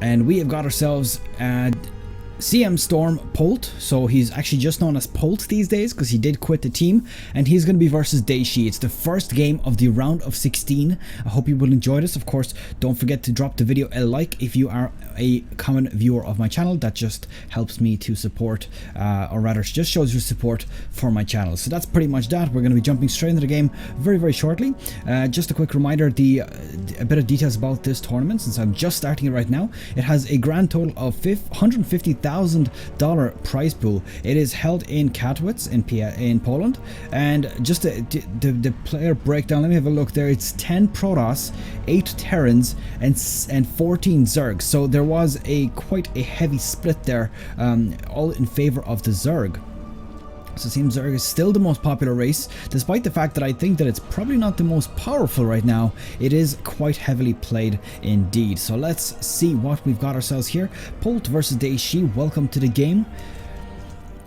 And we have got ourselves CM Storm Polt, so he's actually just known as Polt these days because he did quit the team, and he's going to be versus Dayshi. It's the first game of the round of 16. I hope you will enjoy this. Of course, don't forget to drop the video a like if you are a common viewer of my channel. That just helps me to support, or rather just shows your support for my channel. So that's pretty much that. We're going to be jumping straight into the game very shortly. Just a quick reminder, a bit of details about this tournament, since I'm just starting it right now. It has a grand total of $150,000 prize pool. It is held in Katowice in Poland, and just the player breakdown, let me have a look there. It's 10 Protoss, 8 Terrans, and 14 Zergs. So there was quite a heavy split there, all in favor of the Zerg. So it seems Zerg is still the most popular race, despite the fact that I think that it's probably not the most powerful right now. It is quite heavily played indeed. So let's see what we've got ourselves here. Polt versus Dayshi, welcome to the game.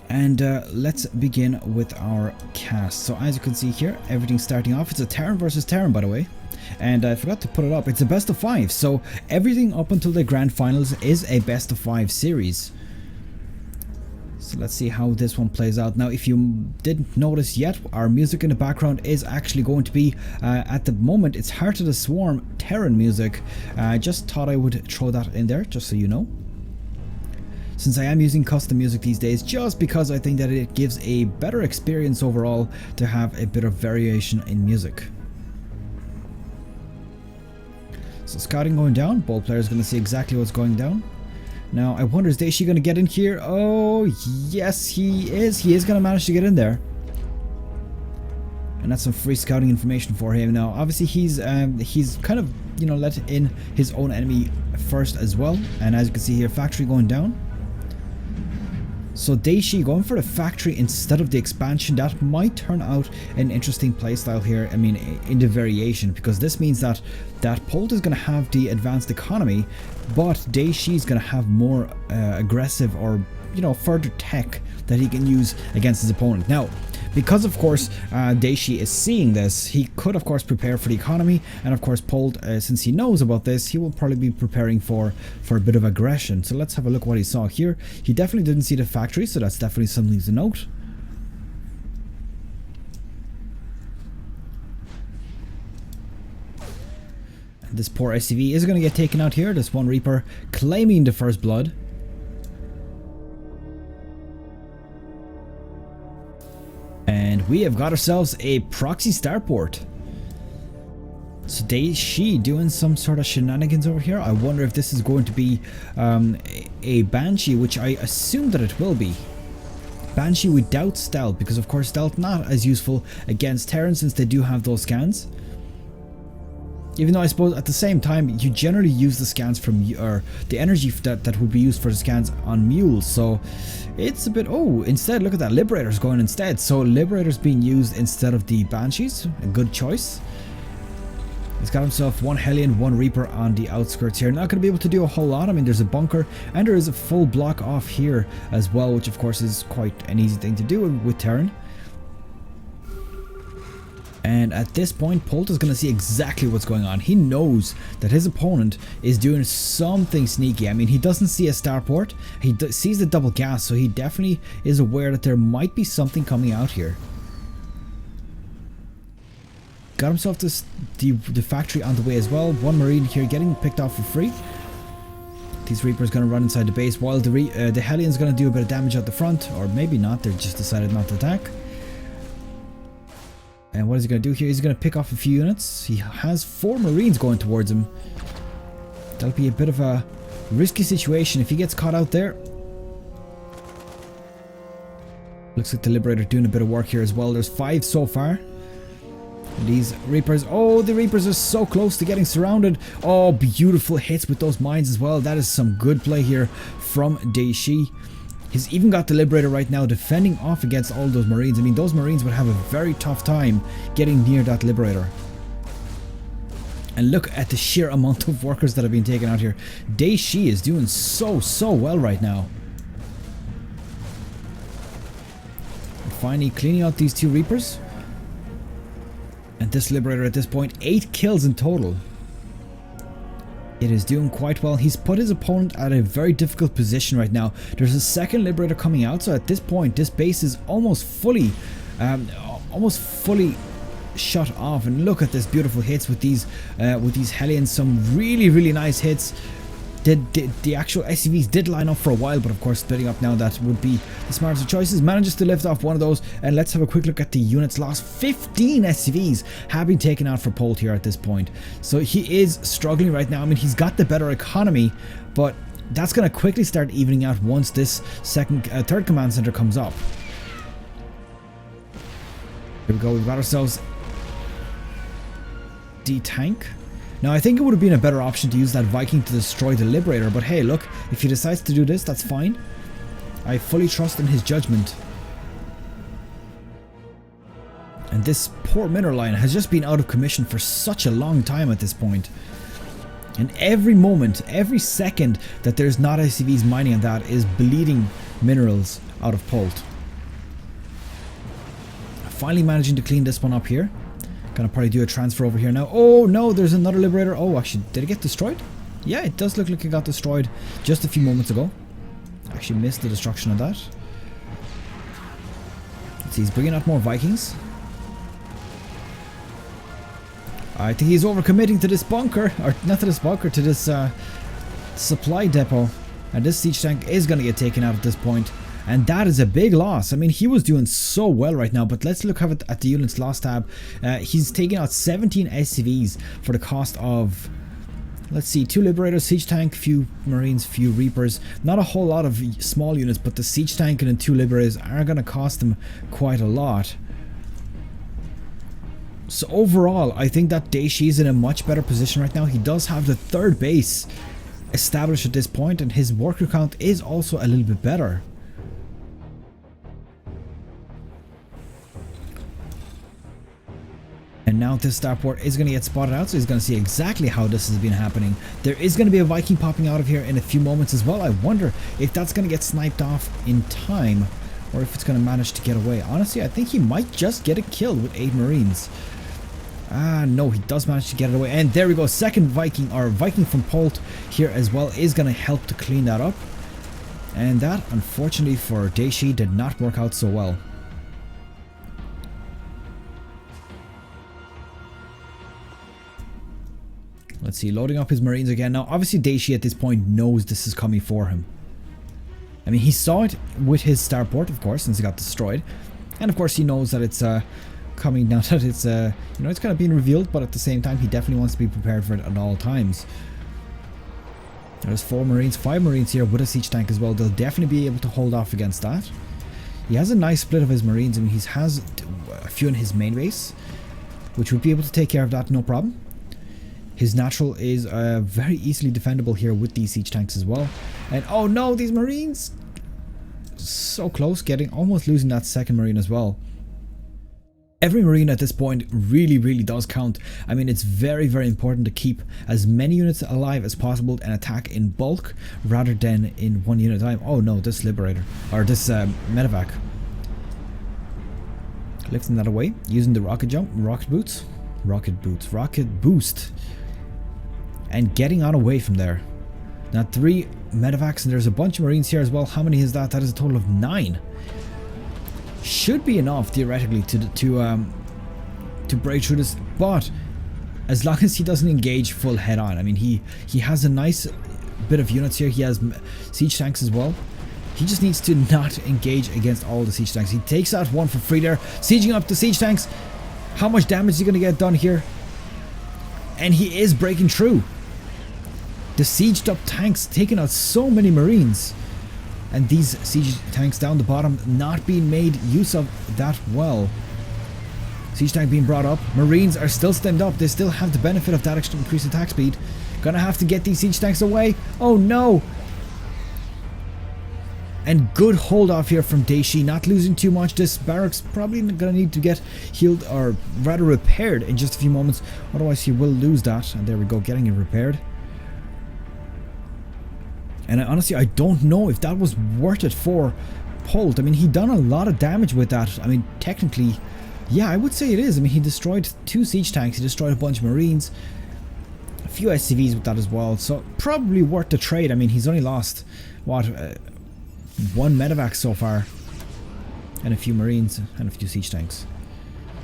And let's begin with our cast. So as you can see here, everything's starting off. It's a Terran versus Terran, by the way. And I forgot to put it up. It's a best of 5. So everything up until the grand finals is a best of 5 series. So let's see how this one plays out. Now, if you didn't notice yet, our music in the background is actually going to be, at the moment, it's Heart of the Swarm Terran music. I just thought I would throw that in there, just so you know. Since I am using custom music these days, just because I think that it gives a better experience overall to have a bit of variation in music. So scouting going down, Bolt player is going to see exactly what's going down. Now, I wonder, is Dayshi going to get in here? Oh, yes, he is. He is going to manage to get in there. And that's some free scouting information for him. Now, obviously, he's kind of, you know, let in his own enemy first as well. And as you can see here, factory going down. So Dayshi going for the factory instead of the expansion, that might turn out an interesting playstyle here. I mean, in the variation, because this means that Polt is going to have the advanced economy, but Dayshi is going to have more aggressive, or, you know, further tech that he can use against his opponent. Now, because of course Dayshi is seeing this, he could of course prepare for the economy, and of course Polt, since he knows about this, he will probably be preparing for a bit of aggression. So let's have a look what he saw here. He definitely didn't see the factory, so that's definitely something to note. And this poor SCV is going to get taken out here. This one Reaper claiming the first blood. And we have got ourselves a proxy starport. So Dayshi doing some sort of shenanigans over here. I wonder if this is going to be a Banshee, which I assume that it will be. Banshee without stealth, because of course stealth not as useful against Terran since they do have those scans. Even though I suppose at the same time you generally use the scans from, or the energy that would be used for the scans on mules, so it's a bit, oh, instead look at that, Liberator's going instead, so Liberator's being used instead of the Banshees, a good choice. He's got himself one Hellion, one Reaper on the outskirts here. Not going to be able to do a whole lot. I mean, there's a bunker and there is a full block off here as well, which of course is quite an easy thing to do with Terran. And at this point, Polt is going to see exactly what's going on. He knows that his opponent is doing something sneaky. I mean, he doesn't see a starport. He sees the double gas, so he definitely is aware that there might be something coming out here. Got himself the factory on the way as well. One Marine here getting picked off for free. These Reapers going to run inside the base while the Hellion's going to do a bit of damage at the front. Or maybe not, they just decided not to attack. And what is he going to do here? He's going to pick off a few units. He has 4 Marines going towards him. That'll be a bit of a risky situation if he gets caught out there. Looks like the Liberator doing a bit of work here as well. There's 5 so far. And these Reapers, oh, the Reapers are so close to getting surrounded. Oh, beautiful hits with those mines as well. That is some good play here from Dayshi. He's even got the Liberator right now defending off against all those Marines. I mean, those Marines would have a very tough time getting near that Liberator. And look at the sheer amount of workers that have been taken out here. Dayshi is doing so well right now. And finally cleaning out these 2 Reapers. And this Liberator at this point, 8 kills in total. It is doing quite well. He's put his opponent at a very difficult position right now. There's a second Liberator coming out, so at this point this base is almost fully shut off. And look at this beautiful hits with these Hellions. Some really nice hits. The actual SCVs did line up for a while, but of course splitting up now, that would be the smartest of choices. Manages to lift off one of those, and let's have a quick look at the units lost. 15 SCVs have been taken out for Polt here at this point, so he is struggling right now. I mean, he's got the better economy, but that's going to quickly start evening out once this third command center comes up. Here we go, we've got ourselves the tank. Now, I think it would have been a better option to use that Viking to destroy the Liberator, but hey, look, if he decides to do this, that's fine. I fully trust in his judgment. And this poor mineral line has just been out of commission for such a long time at this point. And every moment, every second that there's not SCVs mining on that is bleeding minerals out of Polt. Finally managing to clean this one up here. Gonna probably do a transfer over here now. Oh no, there's another Liberator. Oh, actually, did it get destroyed? Yeah, it does look like it got destroyed just a few moments ago. Actually missed the destruction of that. Let's see, he's bringing out more Vikings. I think he's overcommitting to this bunker, or not to this bunker, to this supply depot. And this siege tank is gonna get taken out at this point. And that is a big loss. I mean, he was doing so well right now, but let's look at the units lost tab. He's taking out 17 SCVs for the cost of, let's see, 2 Liberators, siege tank, few Marines, few Reapers. Not a whole lot of small units, but the siege tank and the 2 Liberators are going to cost him quite a lot. So overall, I think that Dayshi is in a much better position right now. He does have the third base established at this point, and his worker count is also a little bit better. And now this starport is going to get spotted out, so he's going to see exactly how this has been happening. There is going to be a Viking popping out of here in a few moments as well. I wonder if that's going to get sniped off in time, or if it's going to manage to get away. Honestly, I think he might just get a kill with 8 Marines. Ah, no, he does manage to get it away. And there we go, second Viking, or Viking from Polt here as well, is going to help to clean that up. And that, unfortunately for Dayshi, did not work out so well. Let's see, loading up his Marines again. Now, obviously, Dayshi at this point knows this is coming for him. I mean, he saw it with his starport, of course, since it got destroyed. And of course, he knows that it's coming now, that it's, you know, it's kind of being revealed, but at the same time, he definitely wants to be prepared for it at all times. There's 4 Marines, 5 Marines here with a siege tank as well. They'll definitely be able to hold off against that. He has a nice split of his Marines. I mean, he has a few in his main base, which would be able to take care of that, no problem. His natural is very easily defendable here with these siege tanks as well. And oh no, these Marines! So close, almost losing that second Marine as well. Every Marine at this point really does count. I mean, it's very important to keep as many units alive as possible and attack in bulk rather than in one unit at a time. Oh no, this Liberator, or this medevac. Lifting that away, using the rocket boost, and getting on away from there. Now 3 medevacs, and there's a bunch of Marines here as well. How many is that? That is a total of 9. Should be enough theoretically to break through this, but as long as he doesn't engage full head on. I mean, he has a nice bit of units here. He has siege tanks as well. He just needs to not engage against all the siege tanks. He takes out one for free there, sieging up the siege tanks. How much damage is he going to get done here? And he is breaking through. The sieged up tanks taking out so many Marines. And these siege tanks down the bottom not being made use of that well. Siege tank being brought up. Marines are still stemmed up. They still have the benefit of that extra increased attack speed. Gonna have to get these siege tanks away. Oh no! And good hold off here from Dayshi, not losing too much. This barracks probably gonna need to get healed, or rather repaired, in just a few moments. Otherwise he will lose that. And there we go, getting it repaired. And honestly, I don't know if that was worth it for Polt. I mean, he done a lot of damage with that. I mean, technically, yeah, I would say it is. I mean, he destroyed 2 siege tanks. He destroyed a bunch of Marines. few SCVs with that as well, so probably worth the trade. I mean, he's only lost, what, one medevac so far, and a few marines, and a few siege tanks.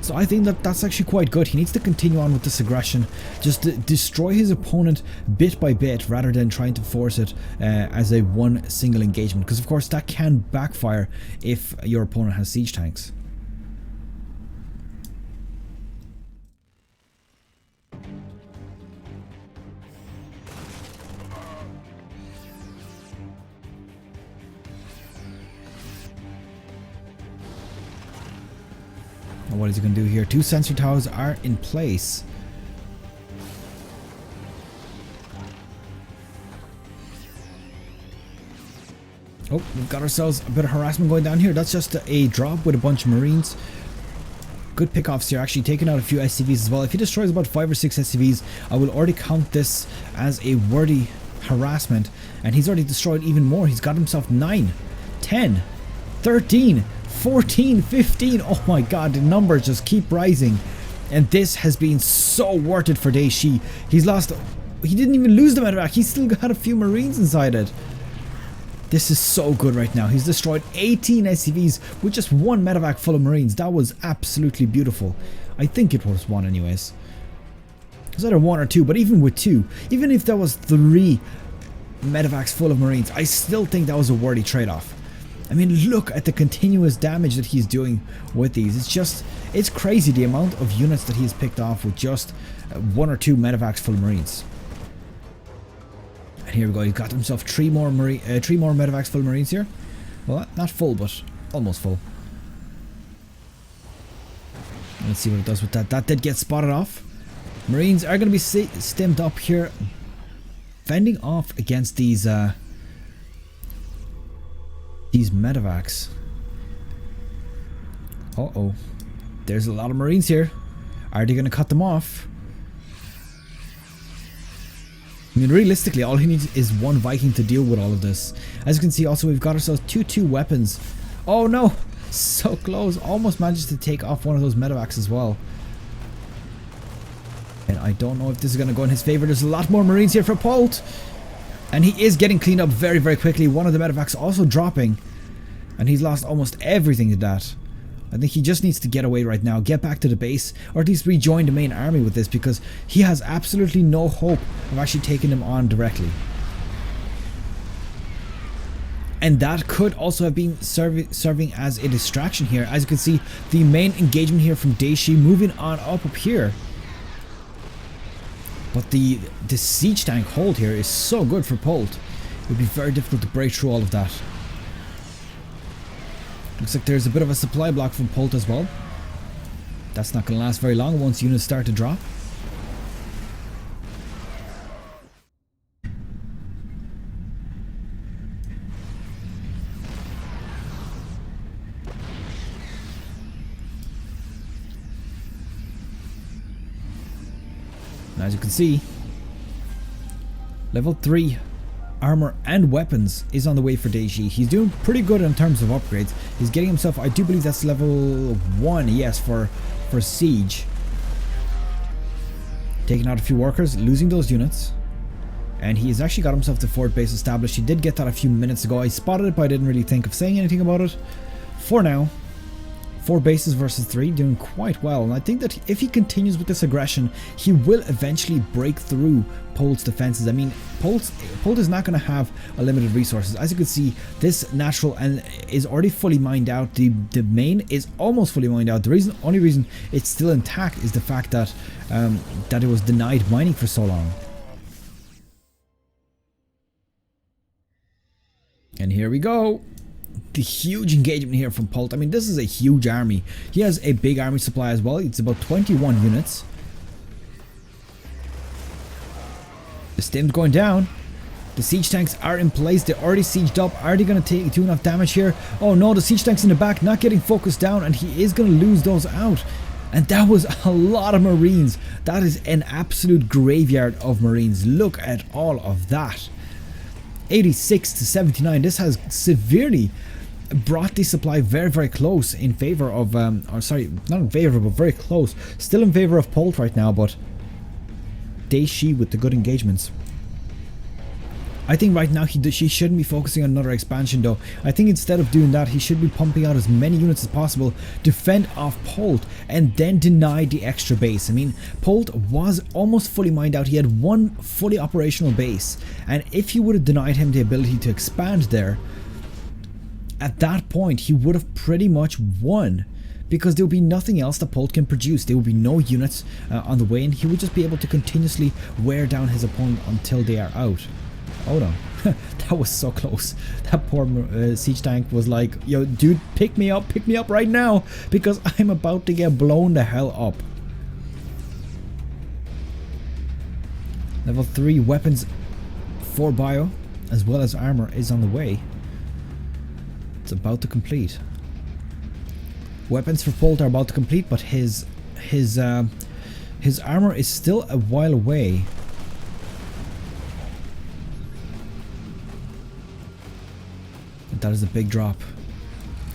So I think that that's actually quite good. He needs to continue on with this aggression, just to destroy his opponent bit by bit, rather than trying to force it as a one single engagement, because of course that can backfire if your opponent has siege tanks. What is he going to do here? 2 sensor towers are in place. Oh, we've got ourselves a bit of harassment going down here. That's just a drop with a bunch of marines. Good pickoffs here, actually taking out a few SCVs as well. If he destroys about 5 or 6 SCVs, I will already count this as a worthy harassment. And he's already destroyed even more. He's got himself 9, 10, 13, 14, 15. Oh my god, the numbers just keep rising. And this has been so worth it for Dayshi. He's lost... He didn't even lose the medevac. He still got a few marines inside it. This is so good right now. He's destroyed 18 SCVs with just 1 medevac full of marines. That was absolutely beautiful. I think it was 1 anyways. It was either 1 or 2, but even with 2, even if there was 3 medevacs full of marines, I still think that was a worthy trade-off. I mean, look at the continuous damage that he's doing with these. It's crazy the amount of units that he's picked off with just 1 or 2 medevacs full of marines. And here we go, he's got himself 3 more medevacs full of marines here. Well, not full, but almost full. Let's see what it does with that. That did get spotted off. Marines are going to be stemmed up here, fending off against these medevacs. Uh-oh. There's a lot of marines here. Are they going to cut them off? I mean, realistically, all he needs is 1 Viking to deal with all of this. As you can see, also, we've got ourselves 2 weapons. Oh no! So close. Almost managed to take off one of those medevacs as well. And I don't know if this is going to go in his favor. There's a lot more marines here for Polt. And he is getting cleaned up very, very quickly. One of the medevacs also dropping. And he's lost almost everything to that. I think he just needs to get away right now, get back to the base, or at least rejoin the main army with this, because he has absolutely no hope of actually taking them on directly. And that could also have been serving as a distraction here. As you can see, the main engagement here from Dayshi moving on up here. But the siege tank hold here is so good for Polt. It would be very difficult to break through all of that. Looks like there's a bit of a supply block from Polt as well. That's not going to last very long once units start to drop. And as you can see, level 3 armor and weapons is on the way for Dayshi. He's doing pretty good in terms of upgrades. He's getting himself, I do believe that's level 1, yes, for siege. Taking out a few workers, losing those units. And he's actually got himself the fort base established. He did get that a few minutes ago. I spotted it, but I didn't really think of saying anything about it. For now, 4 bases versus 3, doing quite well. And I think that if he continues with this aggression, he will eventually break through Polt's defenses. I mean, Polt is not going to have unlimited resources. As you can see, this natural and is already fully mined out. The main is almost fully mined out. The only reason it's still intact is the fact that that it was denied mining for so long. And here we go. The huge engagement here from Polt. I mean, this is a huge army. He has a big army supply as well. It's about 21 units. The stim's going down. The siege tanks are in place. They're already sieged up. Are they going to do enough damage here? Oh no, the siege tanks in the back not getting focused down, and he is going to lose those out. And that was a lot of marines. That is an absolute graveyard of marines. Look at all of that. 86 to 79. This has severely brought the supply very, very close in favor of, or sorry, not in favor, but very close. Still in favor of Polt right now, but Dayshi with the good engagements. I think right now he shouldn't be focusing on another expansion though. I think instead of doing that, he should be pumping out as many units as possible to fend off Polt and then deny the extra base. I mean, Polt was almost fully mined out. He had one fully operational base, and if you would have denied him the ability to expand there, at that point he would have pretty much won. Because there will be nothing else that Polt can produce. There will be no units on the way, and he would just be able to continuously wear down his opponent until they are out. Hold on. That was so close. That poor siege tank was like, yo dude, pick me up right now, because I'm about to get blown the hell up. Level 3 weapons for bio as well as armor is on the way. It's about to complete. Weapons for Polt are about to complete, but his armor is still a while away. That is a big drop,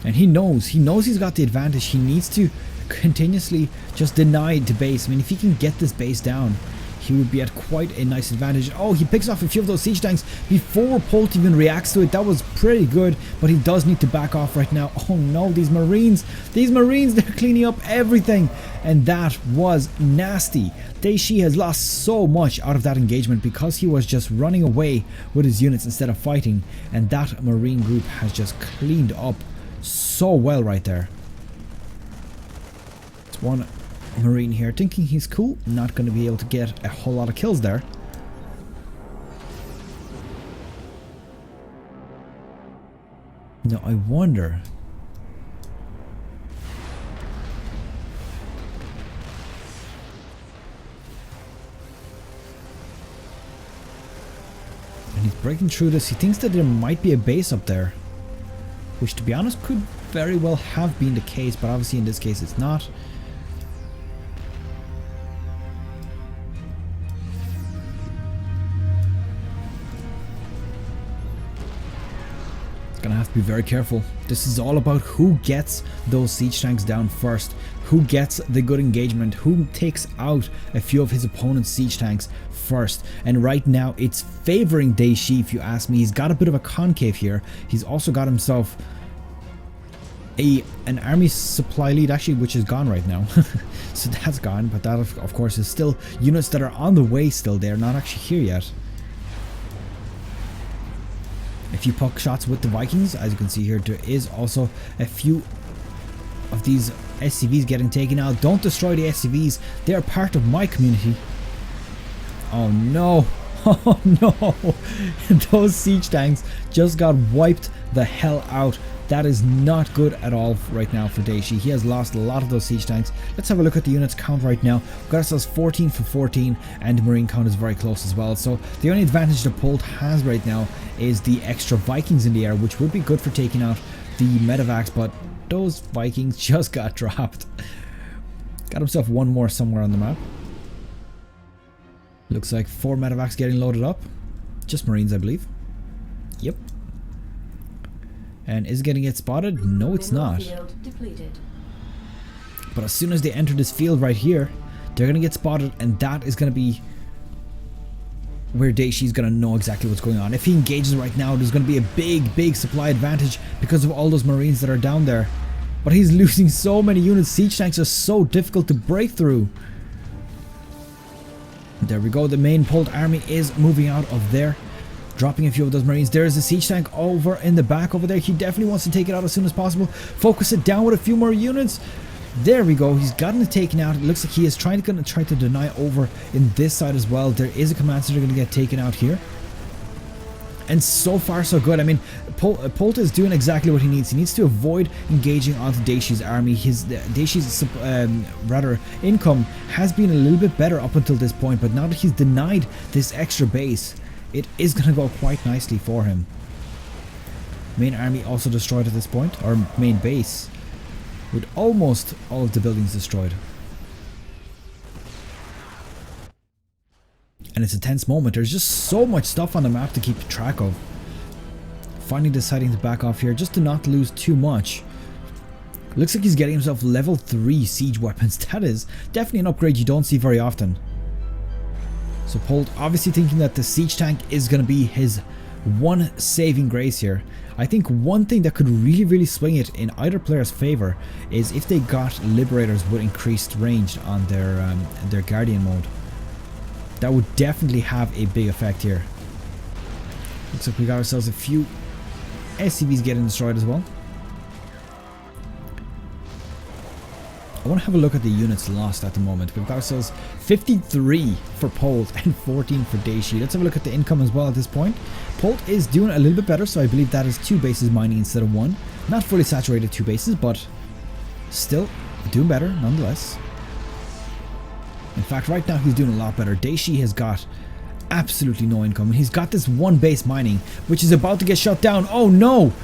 and he knows he's got the advantage. He needs to continuously just deny the base. I mean, if he can get this base down, he would be at quite a nice advantage. Oh, he picks off a few of those siege tanks before Polt even reacts to it. That was pretty good, but he does need to back off right now. Oh no, these marines, they're cleaning up everything, and that was nasty. Dayshi has lost so much out of that engagement because he was just running away with his units instead of fighting, and that marine group has just cleaned up so well right there. It's one marine here thinking he's cool, not going to be able to get a whole lot of kills there. Now I wonder, and he's breaking through this. He thinks that there might be a base up there, which to be honest could very well have been the case, but obviously in this case it's not. Gonna have to be very careful. This is all about who gets those siege tanks down first, who gets the good engagement, who takes out a few of his opponent's siege tanks first. And right now it's favoring Dayshi, if you ask me. He's got a bit of a concave here. He's also got himself an army supply lead, actually, which is gone right now. So that's gone, but that of course is still units that are on the way still. They're not actually here yet. A few puck shots with the Vikings. As you can see here, there is also a few of these SCVs getting taken out. Don't destroy the SCVs. They are part of my community. Oh no. Oh no. Those siege tanks just got wiped the hell out. That is not good at all right now for Dayshi. He has lost a lot of those siege tanks. Let's have a look at the units count right now. We've got ourselves 14 for 14, and the marine count is very close as well. So the only advantage that Polt has right now is the extra Vikings in the air, which would be good for taking out the medevacs, but those Vikings just got dropped. Got himself one more somewhere on the map. Looks like 4 medevacs getting loaded up. Just marines, I believe. Yep. And is it getting spotted? No, it's not. But as soon as they enter this field right here, they're going to get spotted, and that is going to be where Dayshi's going to know exactly what's going on. If he engages right now, there's going to be a big supply advantage because of all those marines that are down there. But he's losing so many units. Siege tanks are so difficult to break through. There we go. The main Polt army is moving out of there, dropping a few of those marines. There's a siege tank over in the back over there. He definitely wants to take it out as soon as possible. Focus it down with a few more units. There we go. He's gotten it taken out. It looks like he is trying to deny over in this side as well. There is a command center going to get taken out here. And so far so good. I mean, Polt is doing exactly what he needs. He needs to avoid engaging onto Dayshi's army. Dayshi's rather income has been a little bit better up until this point, but now that he's denied this extra base, it is going to go quite nicely for him. Main army also destroyed at this point, or main base, with almost all of the buildings destroyed. And it's a tense moment. There's just so much stuff on the map to keep track of. Finally deciding to back off here just to not lose too much. Looks like he's getting himself level 3 siege weapons. That is definitely an upgrade you don't see very often. So Polt obviously thinking that the siege tank is going to be his one saving grace here. I think one thing that could really swing it in either player's favor is if they got Liberators with increased range on their Guardian mode. That would definitely have a big effect here. Looks like we got ourselves a few SCVs getting destroyed as well. I want to have a look at the units lost at the moment. We've got ourselves 53 for Polt and 14 for Dayshi. Let's have a look at the income as well at this point. Polt is doing a little bit better, so I believe that is 2 bases mining instead of 1. Not fully saturated 2 bases, but still doing better nonetheless. In fact, right now he's doing a lot better. Dayshi has got absolutely no income, and he's got this 1 base mining, which is about to get shut down. Oh no!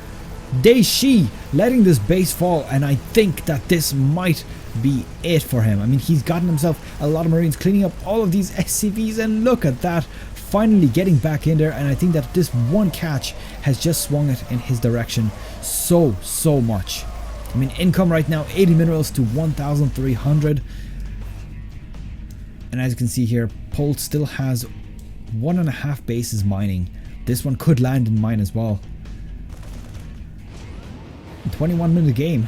Dayshi letting this base fall, and I think that this might be it for him. I mean, he's gotten himself a lot of Marines, cleaning up all of these SCVs, and look at that, finally getting back in there. And I think that this one catch has just swung it in his direction so much. I mean, income right now 80 minerals to 1,300, and as you can see here, Polt still has 1.5 bases mining. This one could land in mine as well. 21-minute game,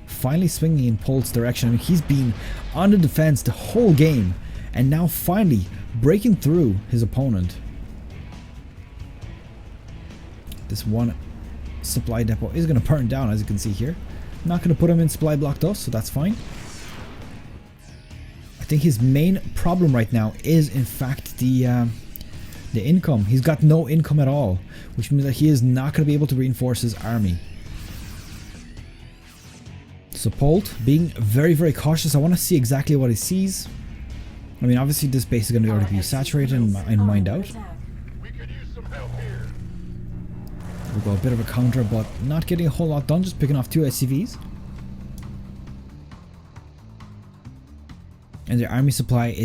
finally swinging in Polt's direction. I mean, he's been on the defense the whole game, and now finally breaking through his opponent. This one supply depot is going to burn down, as you can see here. Not going to put him in supply block though, so that's fine. I think his main problem right now is in fact the income. He's got no income at all, which means that he is not going to be able to reinforce his army. So Polt being very cautious. I want to see exactly what he sees. I mean, obviously this base is going to already be saturated and mined out. We've got a bit of a counter, but not getting a whole lot done, just picking off 2 SCVs. And their army supply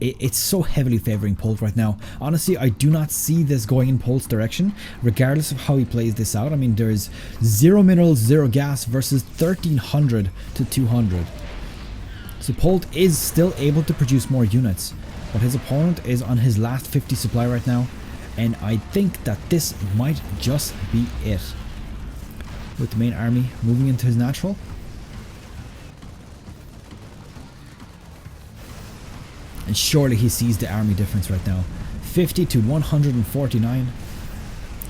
it's so heavily favoring Polt right now. Honestly, I do not see this going in Polt's direction, regardless of how he plays this out. I mean, there's 0 minerals, 0 gas versus 1,300 to 200. So Polt is still able to produce more units, but his opponent is on his last 50 supply right now, and I think that this might just be it. With the main army moving into his natural. And surely he sees the army difference right now. 50 to 149.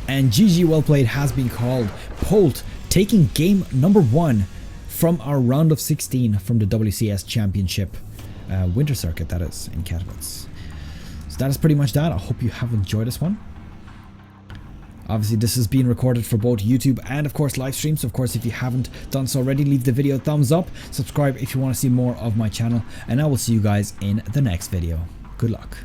And GG well played has been called. Polt taking game number 1 from our round of 16 from the WCS Championship Winter Circuit, that is, in Katowice. So that is pretty much that. I hope you have enjoyed this one. Obviously this is being recorded for both YouTube and of course live streams. So of course, if you haven't done so already, leave the video a thumbs up, subscribe if you want to see more of my channel, and I will see you guys in the next video. Good luck.